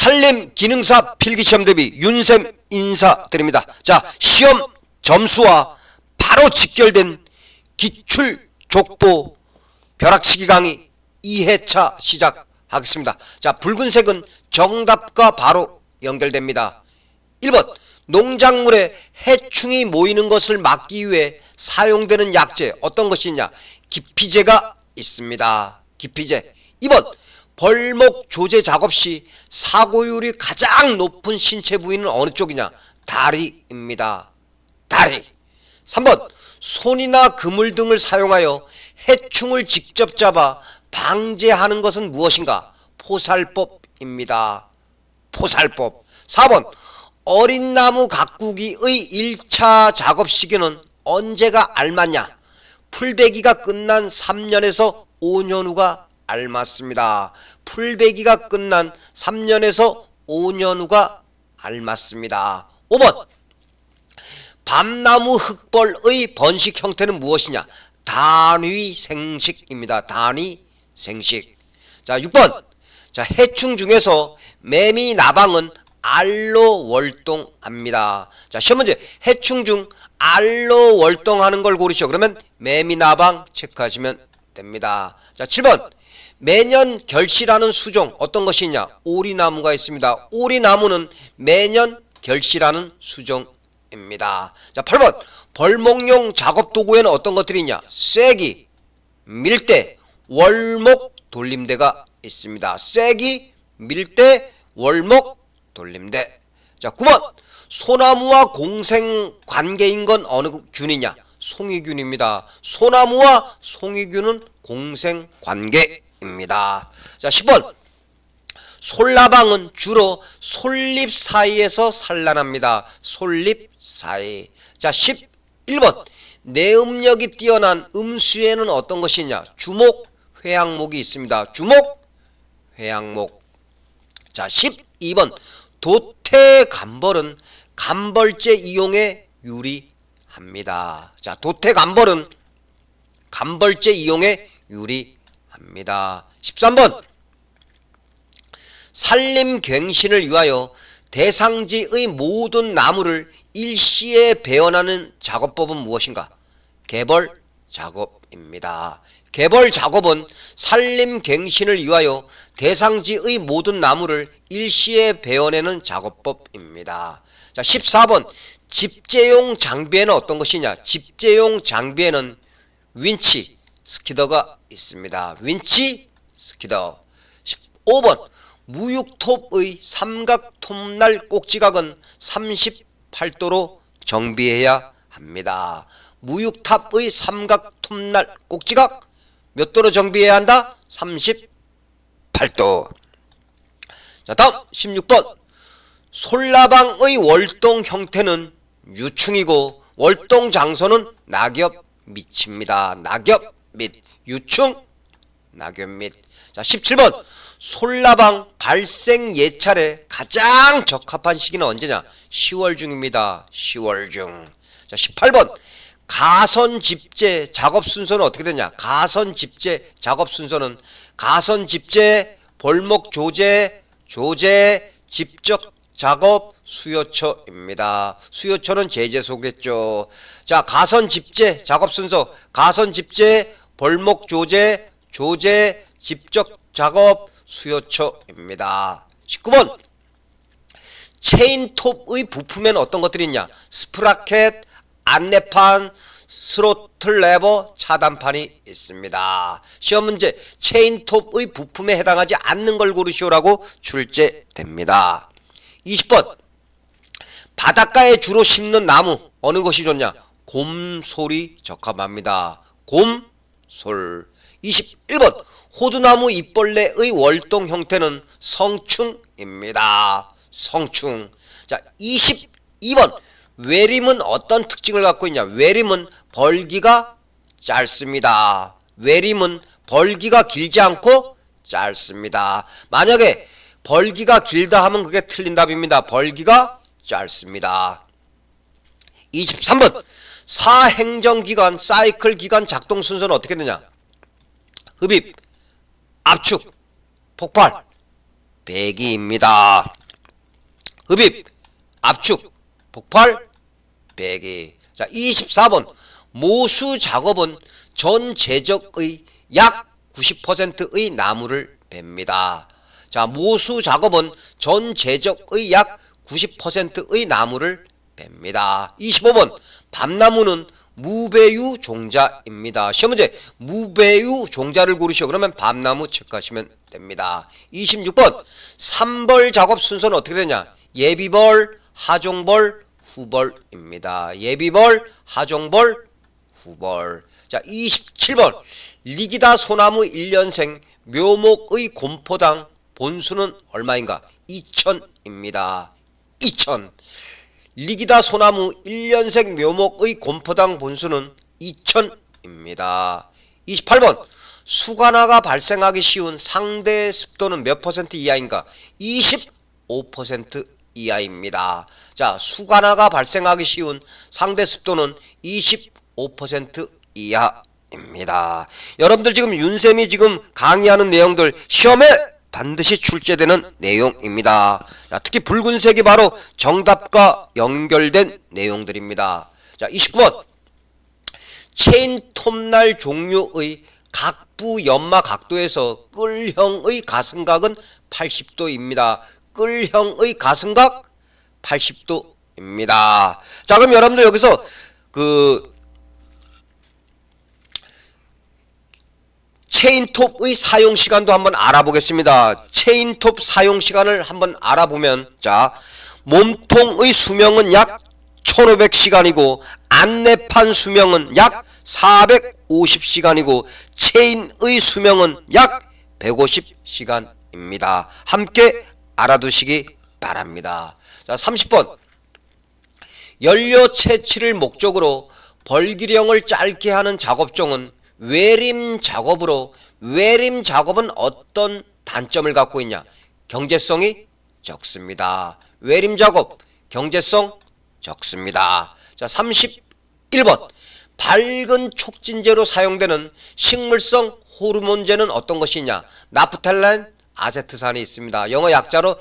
산림기능사 필기시험 대비 윤쌤 인사드립니다. 자, 시험 점수와 바로 직결된 기출족보 벼락치기 강의 2회차 시작하겠습니다. 자, 붉은색은 정답과 바로 연결됩니다. 1번 농작물에 해충이 모이는 것을 막기 위해 사용되는 약재 어떤 것이 있냐? 기피제가 있습니다. 기피제. 2번 벌목 조제 작업 시 사고율이 가장 높은 신체 부위는 어느 쪽이냐? 다리입니다. 다리. 3번 손이나 그물 등을 사용하여 해충을 직접 잡아 방제하는 것은 무엇인가? 포살법입니다. 포살법. 4번 어린 나무 가꾸기의 1차 작업 시기는 언제가 알맞냐? 풀베기가 끝난 3년에서 5년 후가 알맞습니다. 풀베기가 끝난 3년에서 5년 후가 알맞습니다. 5번 밤나무 흙벌의 번식 형태는 무엇이냐? 단위생식입니다. 단위생식. 자, 6번 자, 해충 중에서 매미 나방은 알로 월동합니다. 자, 시험 문제. 해충 중 알로 월동하는 걸 고르시오. 그러면 매미 나방 체크하시면 됩니다. 자, 7번 매년 결실하는 수종 어떤 것이 있냐? 오리나무가 있습니다. 오리나무는 매년 결실하는 수종입니다. 자, 8번 벌목용 작업도구에는 어떤 것들이 있냐? 쐐기, 밀대, 월목, 돌림대가 있습니다. 쐐기, 밀대, 월목, 돌림대. 자, 9번 소나무와 공생관계인 건 어느 균이냐? 송이균입니다. 소나무와 송이균은 공생관계입니다. 자, 10번 솔나방은 주로 솔잎 사이에서 산란합니다. 솔잎 사이. 자, 11번 내음력이 뛰어난 음수에는 어떤 것이 있냐? 주목, 회양목이 있습니다. 주목, 회양목. 자, 12번 도태감벌은 감벌제 이용에 유리합니다. 자, 도태감벌은 감벌제 이용에 유리합니다. 13번 산림갱신을 위하여 대상지의 모든 나무를 일시에 베어나는 작업법은 무엇인가? 개벌 작업입니다. 개벌 작업은 산림갱신을 위하여 대상지의 모든 나무를 일시에 베어내는 작업법입니다. 자, 14번 집재용 장비에는 어떤 것이냐? 집재용 장비에는 윈치, 스키더가 있습니다. 윈치, 스키더. 15번 무육톱의 삼각톱날 꼭지각은 38도로 정비해야 합니다. 무육탑의 삼각톱날 꼭지각 몇 도로 정비해야 한다? 38도. 자, 다음 16번 솔나방의 월동 형태는 유충이고 월동 장소는 낙엽 밑입니다. 낙엽 밑. 유충, 낙엽 밑. 자, 17번 솔나방 발생 예찰에 가장 적합한 시기는 언제냐? 10월 중입니다. 10월 중. 자, 18번 가선집재 작업 순서는 어떻게 되냐? 가선집재 작업 순서는 가선집재, 벌목조제, 조제, 집적 작업, 수요처입니다. 수요처는 제재소겠죠. 자, 가선집재 작업 순서 가선집재, 벌목조제, 조제, 집적 작업, 수요처입니다. 19번 체인톱의 부품에는 어떤 것들이 있냐? 스프라켓, 안내판, 스로틀 레버, 차단판이 있습니다. 시험 문제 체인톱의 부품에 해당하지 않는 걸 고르시오라고 출제됩니다. 20번 바닷가에 주로 심는 나무 어느 것이 좋냐? 곰솔이 적합합니다. 곰솔. 21번 호두나무 잎벌레의 월동 형태는 성충입니다. 성충. 자, 22번 외림은 어떤 특징을 갖고 있냐? 외림은 벌기가 짧습니다. 외림은 벌기가 길지 않고 짧습니다. 만약에 벌기가 길다 하면 그게 틀린 답입니다. 벌기가 짧습니다. 23번 사행정기관 사이클 기관 작동 순서는 어떻게 되냐? 흡입, 압축, 폭발. 배기입니다. 흡입, 압축, 폭발, 배기. 자, 24번 모수 작업은 전 제적의 약 90%의 나무를 뱁니다. 자, 모수 작업은 전 제적의 약 90%의 나무를 뱁니다. 25번 밤나무는 무배유 종자입니다. 시험 문제 무배유 종자를 고르시오. 그러면 밤나무 체크하시면 됩니다. 26번 삼벌 작업 순서는 어떻게 되냐? 예비벌, 하종벌, 후벌입니다. 예비벌, 하종벌, 후벌. 자, 27번 리기다 소나무 1년생 묘목의 곰포당 본수는 얼마인가? 2000입니다. 2000. 리기다 소나무 1년생 묘목의 곰포당 본수는 2000입니다. 28번 수관화가 발생하기 쉬운 상대 습도는 몇 퍼센트 이하인가? 25% 이하입니다. 자, 수관화가 발생하기 쉬운 상대 습도는 25% 이하입니다. 여러분들 지금 윤쌤이 지금 강의하는 내용들 시험에 반드시 출제되는 내용입니다. 자, 특히 붉은색이 바로 정답과 연결된 내용들입니다. 자, 29번 체인 톱날 종류의 각부 연마 각도에서 끌형의 가슴각은 80도입니다. 끌형의 가슴각 80도입니다. 자, 그럼 여러분들 여기서 체인톱의 사용시간도 한번 알아보겠습니다. 체인톱 사용시간을 한번 알아보면, 자, 몸통의 수명은 약 1500시간이고 안내판 수명은 약 450시간이고 체인의 수명은 약 150시간입니다. 함께 알아두시기 바랍니다. 자, 30번 연료 채취를 목적으로 벌기령을 짧게 하는 작업종은 외림 작업으로, 외림 작업은 어떤 단점을 갖고 있냐? 경제성이 적습니다. 외림 작업 경제성 적습니다. 자, 31번 밝은 촉진제로 사용되는 식물성 호르몬제는 어떤 것이냐? 나프탈렌, 아세트산이 있습니다. 영어 약자로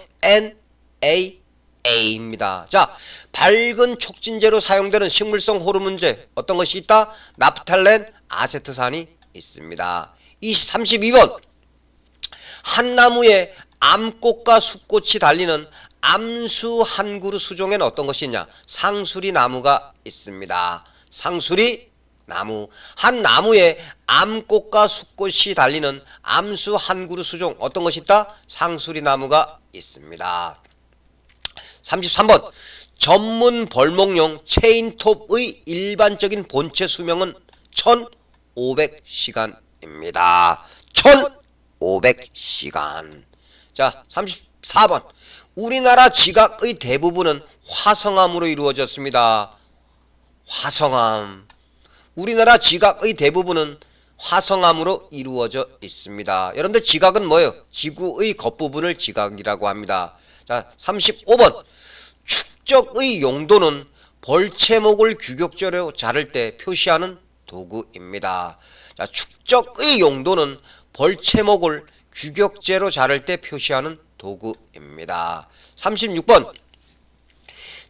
NAA입니다. 자, 밝은 촉진제로 사용되는 식물성 호르몬제 어떤 것이 있다? 나프탈렌, 아세트산이 있습니다. 32번 한 나무에 암꽃과 숫꽃이 달리는 암수 한 그루 수종에는 어떤 것이 있냐? 상수리 나무가 있습니다. 상수리 나무. 한 나무에 암꽃과 숫꽃이 달리는 암수 한 그루 수종 어떤 것이 있다? 상수리 나무가 있습니다. 33번 전문 벌목용 체인톱의 일반적인 본체 수명은 1500시간입니다. 1500시간. 자, 34번 우리나라 지각의 대부분은 화성암으로 이루어졌습니다. 화성암. 우리나라 지각의 대부분은 화성암으로 이루어져 있습니다. 여러분들 지각은 뭐예요? 지구의 겉부분을 지각이라고 합니다. 자, 35번 축적의 용도는 벌채목을 규격적으로 자를 때 표시하는 도구입니다. 자, 축적의 용도는 벌채목을 규격제로 자를 때 표시하는 도구입니다. 36번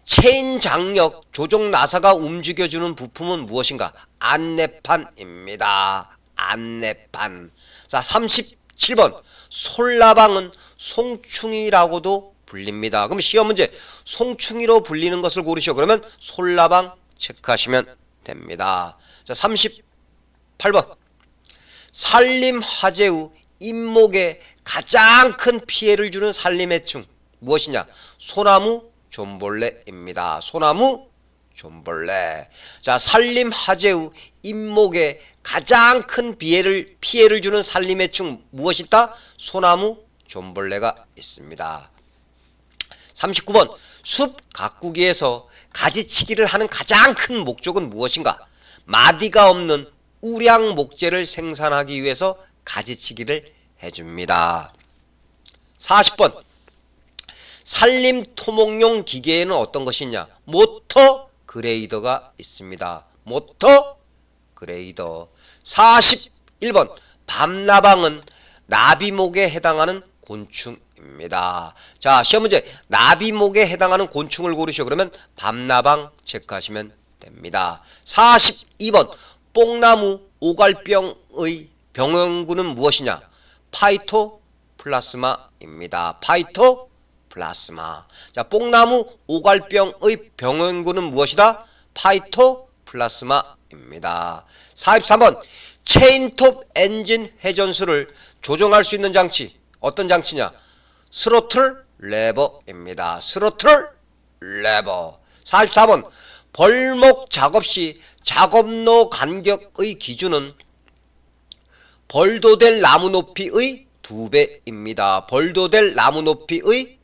체인 장력 조종 나사가 움직여주는 부품은 무엇인가? 안내판입니다. 안내판. 자, 37번 솔라방은 송충이라고도 불립니다. 그럼 시험 문제 송충이로 불리는 것을 고르시오. 그러면 솔라방 체크하시면 됩니다. 자, 38번 산림화재 후 잇목에 가장 큰 피해를 주는 산림해충 무엇이냐? 소나무 존벌레입니다. 소나무 존벌레. 자, 산림화재 후 잇목에 가장 큰 피해를 주는 산림해충 무엇이 있다? 소나무 존벌레가 있습니다. 39번 숲 가꾸기에서 가지치기를 하는 가장 큰 목적은 무엇인가? 마디가 없는 우량 목재를 생산하기 위해서 가지치기를 해줍니다. 40번 산림 토목용 기계에는 어떤 것이 있냐? 모터 그레이더가 있습니다. 모터 그레이더. 41번 밤나방은 나비목에 해당하는 곤충입니다. 입니다. 자, 시험 문제. 나비목에 해당하는 곤충을 고르시오. 그러면 밤나방 체크하시면 됩니다. 42번. 뽕나무 오갈병의 병원군은 무엇이냐? 파이토플라스마입니다. 파이토플라스마. 자, 뽕나무 오갈병의 병원군은 무엇이다? 파이토플라스마입니다. 43번. 체인톱 엔진 회전수를 조정할 수 있는 장치. 어떤 장치냐? 스로틀 레버입니다. 스로틀 레버. 44번. 벌목 작업 시 작업로 간격의 기준은 벌도될 나무 높이의 2배입니다. 벌도될 나무 높이의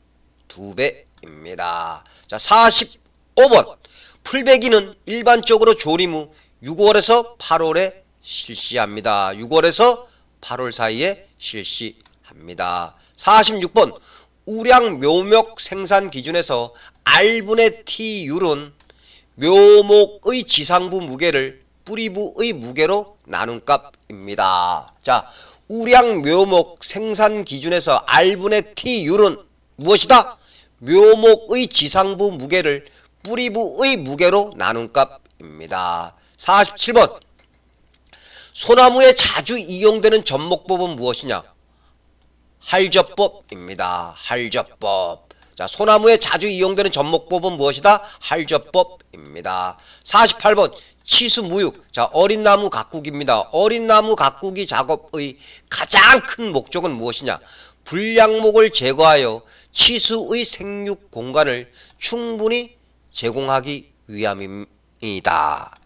2배입니다. 자, 45번. 풀베기는 일반적으로 조림 후 6월에서 8월에 실시합니다. 6월에서 8월 사이에 실시합니다. 46번. 우량 묘목 생산 기준에서 R분의 T율은 묘목의 지상부 무게를 뿌리부의 무게로 나눈 값입니다. 자, 우량 묘목 생산 기준에서 R분의 T율은 무엇이다? 묘목의 지상부 무게를 뿌리부의 무게로 나눈 값입니다. 47번. 소나무에 자주 이용되는 접목법은 무엇이냐? 할접법입니다. 할접법. 자, 소나무에 자주 이용되는 접목법은 무엇이다? 할접법입니다. 48번. 치수무육. 자, 어린 나무 가꾸기입니다. 어린 나무 가꾸기 작업의 가장 큰 목적은 무엇이냐? 불량목을 제거하여 치수의 생육 공간을 충분히 제공하기 위함입니다.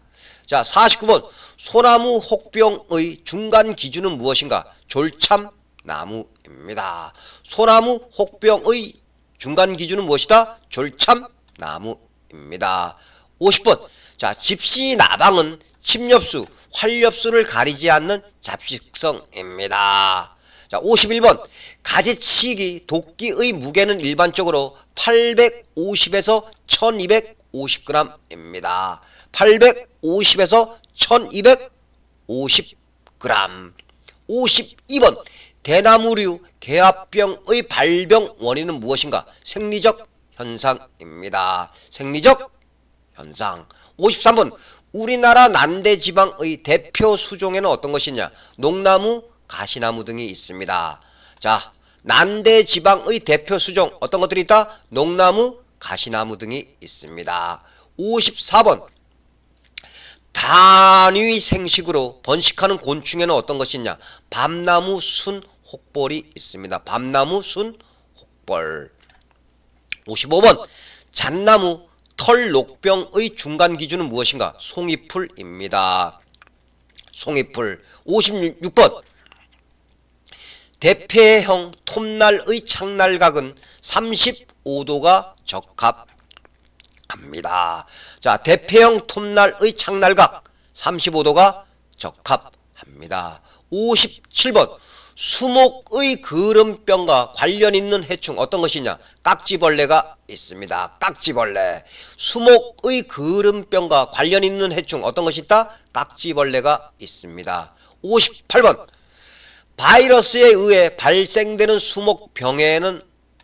자, 49번. 소나무 혹병의 중간 기준은 무엇인가? 졸참나무입니다. 소나무 혹병의 중간 기준은 무엇이다? 졸참나무입니다. 50번. 자, 집시나방은 침엽수, 활엽수를 가리지 않는 잡식성입니다. 자, 51번. 가지치기 도끼의 무게는 일반적으로 850에서 1250g입니다. 850에서 1250g. 52번. 대나무류 개합병의 발병 원인은 무엇인가? 생리적 현상입니다. 생리적 현상. 53번. 우리나라 난대지방의 대표 수종에는 어떤 것이냐? 녹나무, 가시나무 등이 있습니다. 자, 난대지방의 대표 수종 어떤 것들이 있다? 녹나무, 가시나무 등이 있습니다. 54번. 단위 생식으로 번식하는 곤충에는 어떤 것이 있냐? 밤나무 순 혹벌이 있습니다. 밤나무 순 혹벌. 55번. 잣나무 털 녹병의 중간 기준은 무엇인가? 송이풀입니다. 송이풀. 56번. 대패형 톱날의 창날각은 35도가 적합합니다. 자, 대패형 톱날의 창날각 35도가 적합합니다. 57번. 수목의 그름병과 관련 있는 해충 어떤 것이냐? 깍지벌레가 있습니다. 깍지벌레. 수목의 그름병과 관련 있는 해충 어떤 것이 있다? 깍지벌레가 있습니다. 58번. 바이러스에 의해 발생되는 수목병에는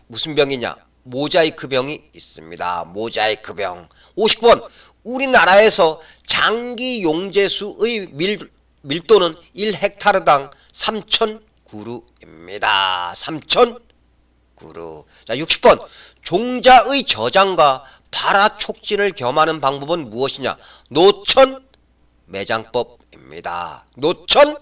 무슨 병이냐? 모자이크병이 있습니다. 모자이크병. 59번. 우리나라에서 장기 용재수의 밀도는 1헥타르당 3,000그루입니다. 3,000그루. 자, 60번. 종자의 저장과 발화 촉진을 겸하는 방법은 무엇이냐? 노천 매장법입니다. 노천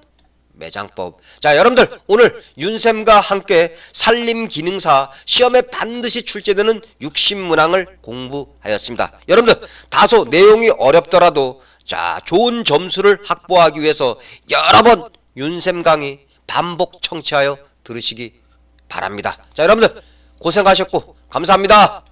매장법. 자, 여러분들 오늘 윤쌤과 함께 산림기능사 시험에 반드시 출제되는 60문항을 공부하였습니다. 여러분들 다소 내용이 어렵더라도 자, 좋은 점수를 확보하기 위해서 여러 번 윤쌤 강의 반복 청취하여 들으시기 바랍니다. 자, 여러분들 고생하셨고 감사합니다.